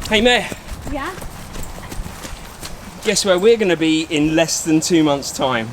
Hey Mare, Yeah? guess where we're going to be in less than 2 months' time?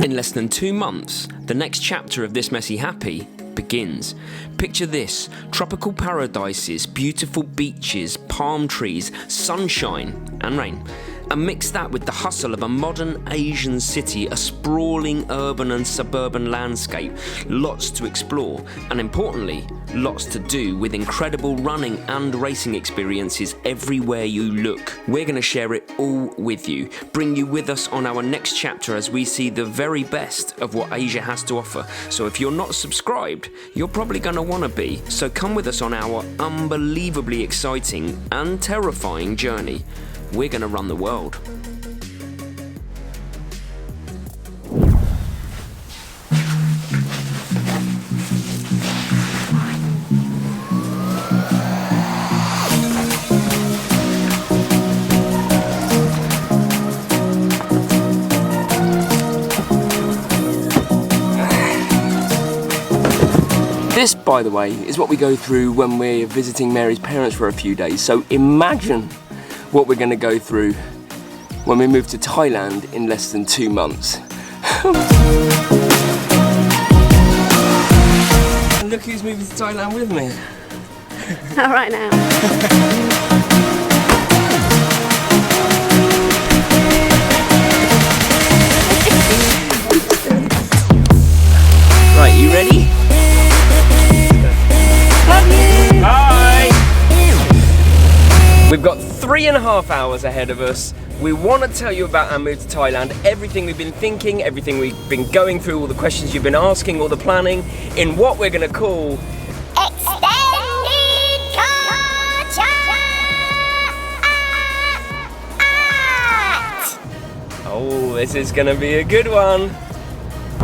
In less than 2 months, the next chapter of This Messy Happy begins. Picture this: tropical paradises, beautiful beaches, palm trees, sunshine and rain. And mix that with the hustle of a modern Asian city, a sprawling urban and suburban landscape, lots to explore, and importantly, lots to do, with incredible running and racing experiences everywhere you look. We're going to share it all with you, bring you with us on our next chapter as we see the very best of what Asia has to offer. So if you're not subscribed, you're probably going to want to be. So come with us on our unbelievably exciting and terrifying journey. We're going to run the world. This, by the way, is what we go through when we're visiting Mary's parents for a few days. So imagine what we're going to go through when we move to Thailand in less than 2 months. And look who's moving to Thailand with me. All right now. Right, you ready? Love you! Hi! We've got 3.5 hours ahead of us. We want to tell you about our move to Thailand, everything we've been thinking, everything we've been going through, all the questions you've been asking, all the planning, in what we're going to call Extended Culture Art! Oh, this is going to be a good one.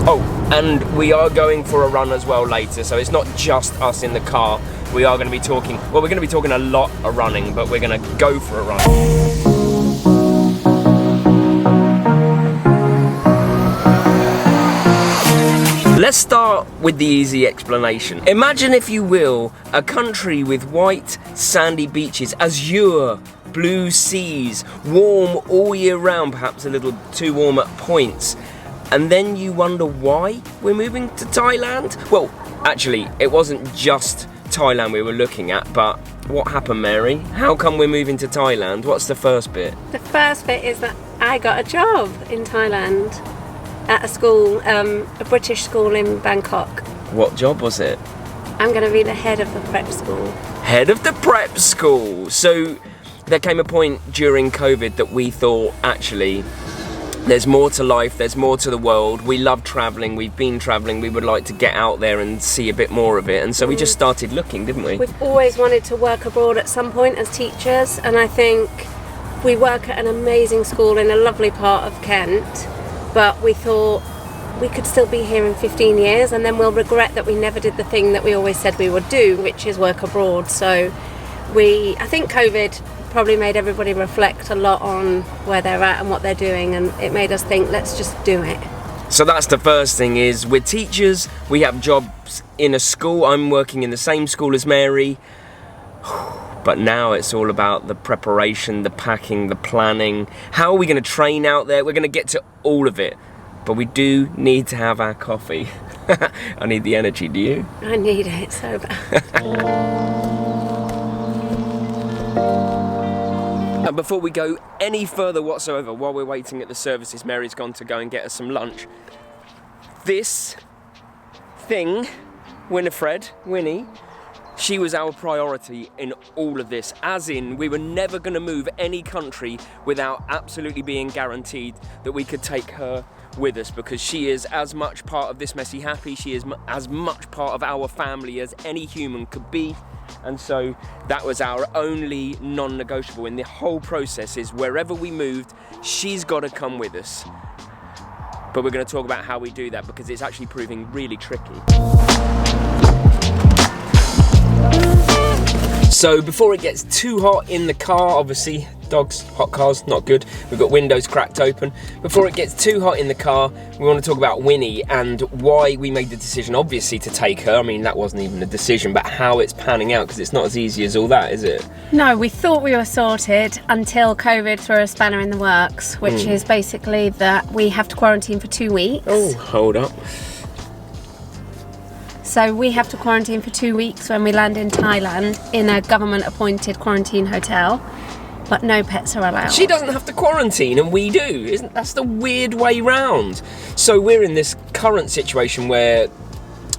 Oh, and we are going for a run as well later, so it's not just us in the car. We are going to be talking, well, we're going to be talking a lot of running, but we're going to go for a run. Let's start with the easy explanation. Imagine, if you will, a country with white, sandy beaches, azure, blue seas, warm all year round, perhaps a little too warm at points. And then you wonder why we're moving to Thailand? Well, actually, it wasn't just Thailand we were looking at, but what happened, Mary? How come we're moving to Thailand? What's the first bit? The first bit is that I got a job in Thailand at a school, a British school in Bangkok. What job was it? I'm going to be the head of the prep school. Head of the prep school. So there came a point during COVID that we thought, actually, there's more to life, there's more to the world. We love travelling, we've been travelling, we would like to get out there and see a bit more of it. And so we just started looking, didn't we? We've always wanted to work abroad at some point as teachers, and I think we work at an amazing school in a lovely part of Kent, but we thought we could still be here in 15 years and then we'll regret that we never did the thing that we always said we would do, which is work abroad. So I think COVID probably made everybody reflect a lot on where they're at and what they're doing, and it made us think, let's just do it. So that's the first thing, is we're teachers, we have jobs in a school. I'm working in the same school as Mary, but now it's all about the preparation, the packing, the planning. How are we going to train out there? We're going to get to all of it, but we do need to have our coffee. I need the energy, do you? I need it so bad. And before we go any further whatsoever, while we're waiting at the services, Mary's gone to go and get us some lunch. This thing, Winnie, she was our priority in all of this. As in, we were never going to move any country without absolutely being guaranteed that we could take her with us, because she is as much part of This Messy Happy, she is as much part of our family as any human could be. And so that was our only non-negotiable in the whole process, is wherever we moved, she's got to come with us. But we're going to talk about how we do that, because it's actually proving really tricky. So before it gets too hot in the car, obviously dogs, hot cars, not good. We've got windows cracked open. Before it gets too hot in the car, we want to talk about Winnie and why we made the decision, obviously, to take her. I mean, that wasn't even a decision, but how it's panning out, because it's not as easy as all that, is it? No, we thought we were sorted until COVID threw a spanner in the works, which is basically that we have to quarantine for 2 weeks. Oh, hold up. So we have to quarantine for 2 weeks when we land in Thailand in a government-appointed quarantine hotel, but no pets are allowed. She doesn't have to quarantine, and we do. That's the weird way round. So we're in this current situation where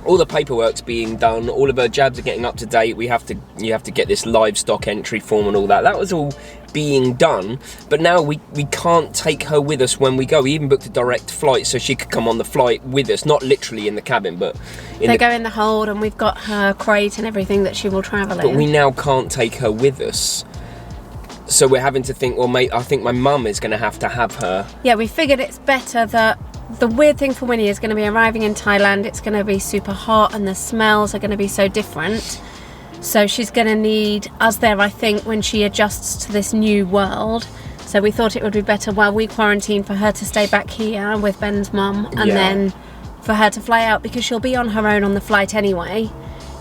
all the paperwork's being done, all of her jabs are getting up to date. You have to get this livestock entry form and all that. That was all being done, but now we can't take her with us when we go. We even booked a direct flight so she could come on the flight with us, not literally in the cabin, but they go in the hold, and we've got her crate and everything that she will travel in. But we now can't take her with us. So we're having to think, well, mate, I think my mum is going to have her. Yeah, we figured it's better that the weird thing for Winnie is going to be arriving in Thailand. It's going to be super hot and the smells are going to be so different. So she's going to need us there, I think, when she adjusts to this new world. So we thought it would be better while we quarantine for her to stay back here with Ben's mum, and then for her to fly out, because she'll be on her own on the flight anyway.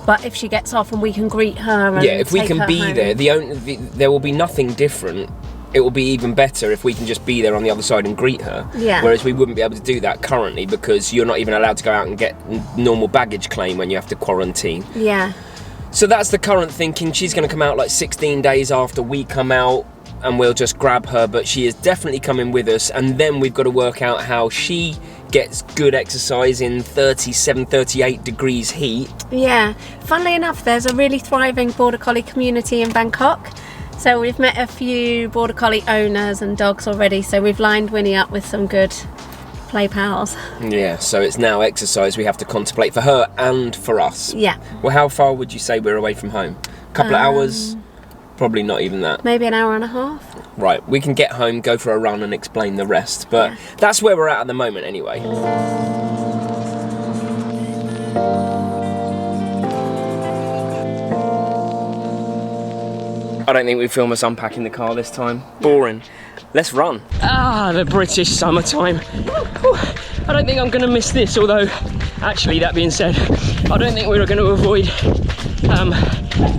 But if she gets off and we can greet her and if we can be home. there, there will be nothing different. It will be even better if we can just be there on the other side and greet her. Yeah. Whereas we wouldn't be able to do that currently, because you're not even allowed to go out and get normal baggage claim when you have to quarantine. Yeah. So that's the current thinking. She's going to come out like 16 days after we come out, and we'll just grab her, but she is definitely coming with us. And then we've got to work out how she gets good exercise in 37, 38 degrees heat. Yeah. Funnily enough, there's a really thriving Border Collie community in Bangkok. So we've met a few Border Collie owners and dogs already, so we've lined Winnie up with some good play pals. Yeah, so it's now exercise we have to contemplate for her and for us. Yeah. Well, how far would you say we're away from home? A couple of hours? Probably not even that. Maybe an hour and a half. Right, we can get home, go for a run and explain the rest, but that's where we're at the moment anyway. I don't think we film us unpacking the car this time. Boring. Let's run. Ah, the British summertime. I don't think I'm going to miss this, although, actually, that being said, I don't think we're going to avoid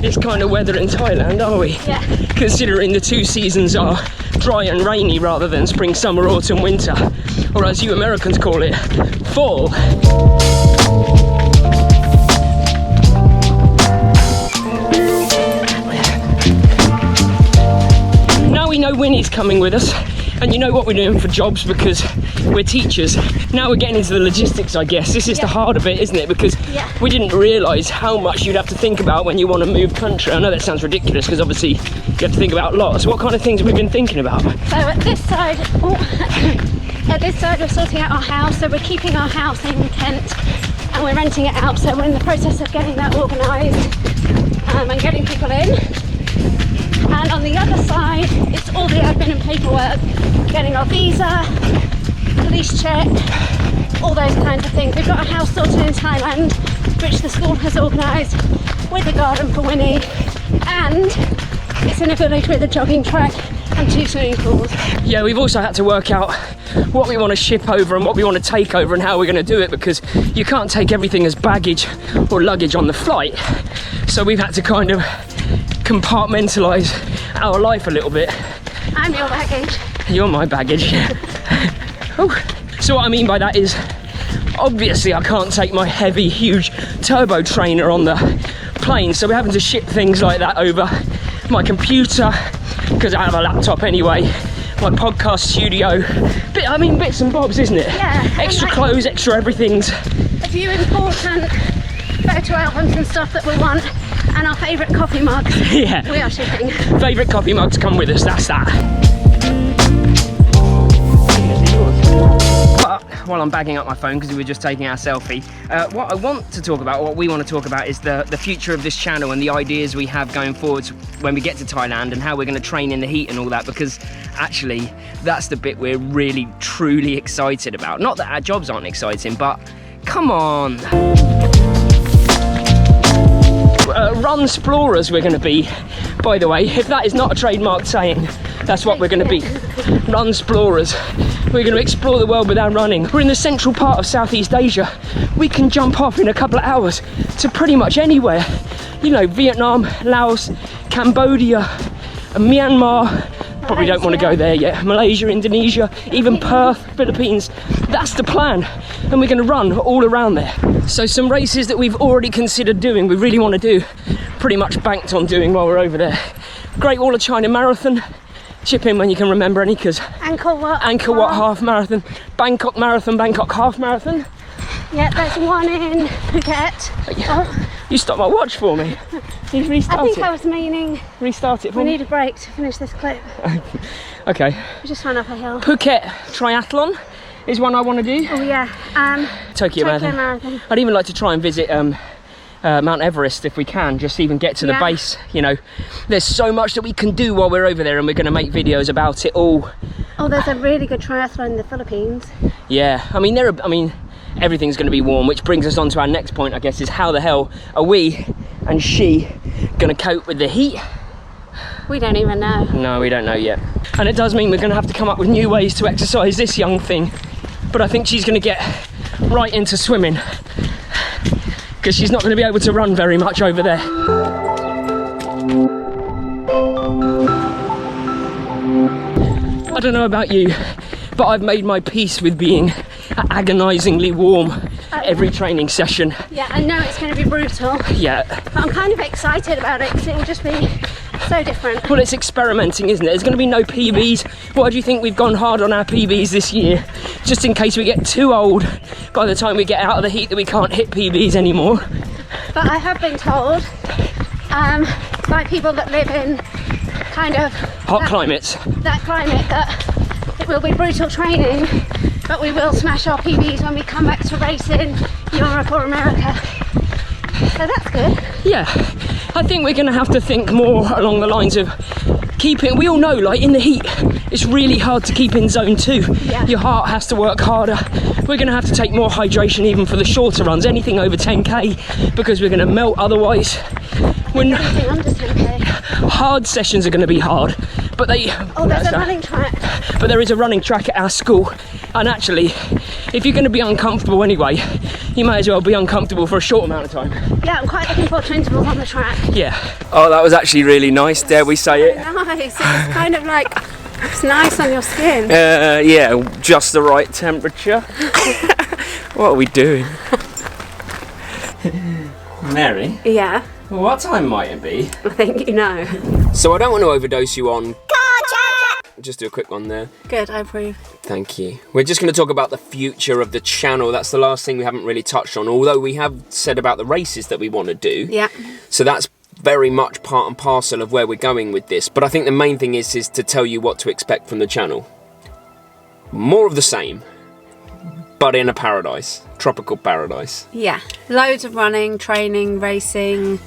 this kind of weather in Thailand, are we? Yeah. Considering the 2 seasons are dry and rainy rather than spring, summer, autumn, winter, or as you Americans call it, fall. Now we know Winnie's coming with us, and you know what we're doing for jobs because we're teachers. Now we're getting into the logistics, I guess. This is the harder bit, isn't it? Because we didn't realise how much you'd have to think about when you want to move country. I know that sounds ridiculous because obviously you have to think about lots. What kind of things have we been thinking about? So at this side, we're sorting out our house. So we're keeping our house in Kent and we're renting it out. So we're in the process of getting that organised and getting people in. And on the other side, it's all the admin and paperwork, getting our visa, police check, all those kinds of things. We've got a house sorted in Thailand, which the school has organised with a garden for Winnie, and it's in a village with a jogging track and 2 swimming pools. Yeah, we've also had to work out what we want to ship over and what we want to take over and how we're going to do it, because you can't take everything as baggage or luggage on the flight. So we've had to kind of compartmentalise our life a little bit. I'm your baggage. You're my baggage. So what I mean by that is, obviously I can't take my heavy, huge turbo trainer on the plane, so we're having to ship things like that over. My computer, because I have a laptop anyway, my podcast studio, bits and bobs, isn't it? Yeah. Extra clothes, extra everything's. A few important photo albums and stuff that we want, and our favourite coffee mugs. Yeah. We are shipping. Favourite coffee mugs come with us, that's that. But while I'm bagging up my phone because we were just taking our selfie, what I want to talk about, what we want to talk about, is the future of this channel and the ideas we have going forward when we get to Thailand and how we're going to train in the heat and all that, because actually that's the bit we're really truly excited about. Not that our jobs aren't exciting, but come on. Run explorers we're going to be, by the way. If that is not a trademark saying, that's what we're going to be. Run explorers. We're going to explore the world with our running. We're in the central part of Southeast Asia. We can jump off in a couple of hours to pretty much anywhere. You know, Vietnam, Laos, Cambodia, Myanmar. Probably don't want to go there yet. Malaysia, Indonesia, even Perth, Philippines. That's the plan. And we're going to run all around there. So some races that we've already considered doing, we really want to do, pretty much banked on doing while we're over there. Great Wall of China Marathon. Chip in when you can remember any, because Angkor Wat half marathon, Bangkok marathon, Bangkok half marathon. Yeah, there's one in Phuket. Oh. You stopped my watch for me. You restart I think it. I was meaning Restart it for we me. need a break to finish this clip. Okay. We just ran up a hill. Phuket triathlon is one I want to do. Oh yeah. Tokyo Marathon. I'd even like to try and visit Mount Everest if we can, just even get to the base. You know, there's so much that we can do while we're over there, and we're going to make videos about it all. Oh, there's a really good triathlon in the Philippines. Yeah, I mean everything's going to be warm, which brings us on to our next point, I guess, is how the hell are we and she going to cope with the heat? We don't even know. No, we don't know yet. And it does mean we're going to have to come up with new ways to exercise this young thing. But I think she's going to get right into swimming, because she's not going to be able to run very much over there. I don't know about you, but I've made my peace with being agonisingly warm every training session. Yeah, I know it's going to be brutal. Yeah. But I'm kind of excited about it because it will just be so different. Well, it's experimenting, isn't it? There's going to be no PBs. Why do you think we've gone hard on our PBs this year? Just in case we get too old by the time we get out of the heat that we can't hit PBs anymore. But I have been told by people that live in kind of hot climates. That climate, that it will be brutal training, but we will smash our PBs when we come back to race in Europe or America. So that's good. Yeah, I think we're going to have to think more along the lines of keeping, we all know, like in the heat, it's really hard to keep in zone 2. Yeah. Your heart has to work harder. We're going to have to take more hydration even for the shorter runs, anything over 10k, because we're going to melt otherwise. Anything under 10k. Hard sessions are going to be hard, but there's a running track. But there is a running track at our school, and actually, if you're going to be uncomfortable anyway, you might as well be uncomfortable for a short amount of time. Yeah, I'm quite looking forward to intervals on the track. Yeah. Oh, that was actually really nice, dare we say it? Nice, it's kind of like, it's nice on your skin. Yeah, just the right temperature. What are we doing? Mary? Yeah. What time might it be? I think you know. So I don't want to overdose you on... Just do a quick one there. Good, I approve. Thank you. We're just going to talk about the future of the channel. That's the last thing we haven't really touched on, although we have said about the races that we want to do. Yeah. So that's very much part and parcel of where we're going with this. But I think the main thing is to tell you what to expect from the channel. More of the same, but in a paradise. Tropical paradise. Yeah. Loads of running, training, racing,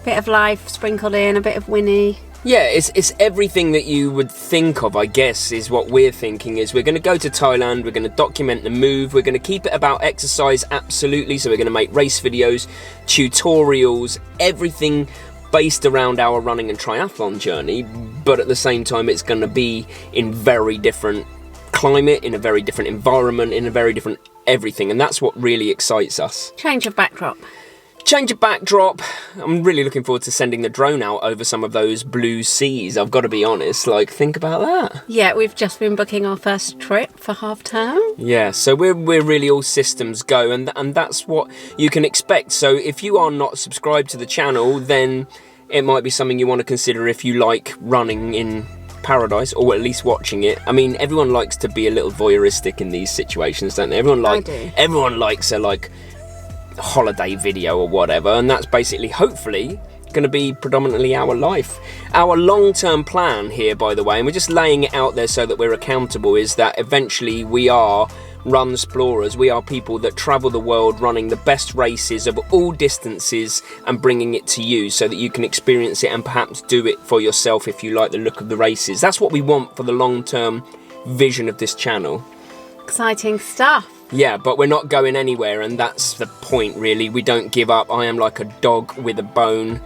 bit of life sprinkled in, a bit of Winnie. Yeah, it's everything that you would think of, I guess, is what we're thinking. Is we're going to go to Thailand, we're going to document the move, we're going to keep it about exercise, absolutely, so we're going to make race videos, tutorials, everything based around our running and triathlon journey, but at the same time it's going to be in very different climate, in a very different environment, in a very different everything, and that's what really excites us. Change of backdrop. Change of backdrop. I'm really looking forward to sending the drone out over some of those blue seas. I've got to be honest, like, think about that. Yeah, we've just been booking our first trip for half term. Yeah, so we're really all systems go, and that's what you can expect. So if you are not subscribed to the channel, then it might be something you want to consider if you like running in paradise, or at least watching it. I mean, everyone likes to be a little voyeuristic in these situations, don't they? Everyone likes a holiday video or whatever, and that's basically, hopefully, going to be predominantly our life. Our long-term plan here, by the way, and we're just laying it out there so that we're accountable, is that eventually we are run explorers. We are people that travel the world running the best races of all distances and bringing it to you so that you can experience it and perhaps do it for yourself if you like the look of the races. That's what we want for the long-term vision of this channel. Exciting stuff. Yeah, but we're not going anywhere, and that's the point, really. We don't give up. I am like a dog with a bone.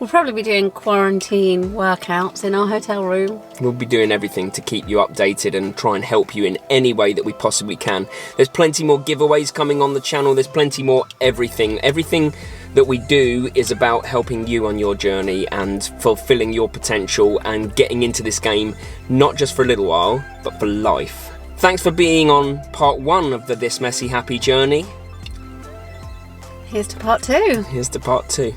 We'll probably be doing quarantine workouts in our hotel room. We'll be doing everything to keep you updated and try and help you in any way that we possibly can. There's plenty more giveaways coming on the channel. There's plenty more everything. Everything that we do is about helping you on your journey and fulfilling your potential and getting into this game, not just for a little while, but for life. Thanks for being on part 1 of the This Messy Happy journey. Here's to part 2. Here's to part 2.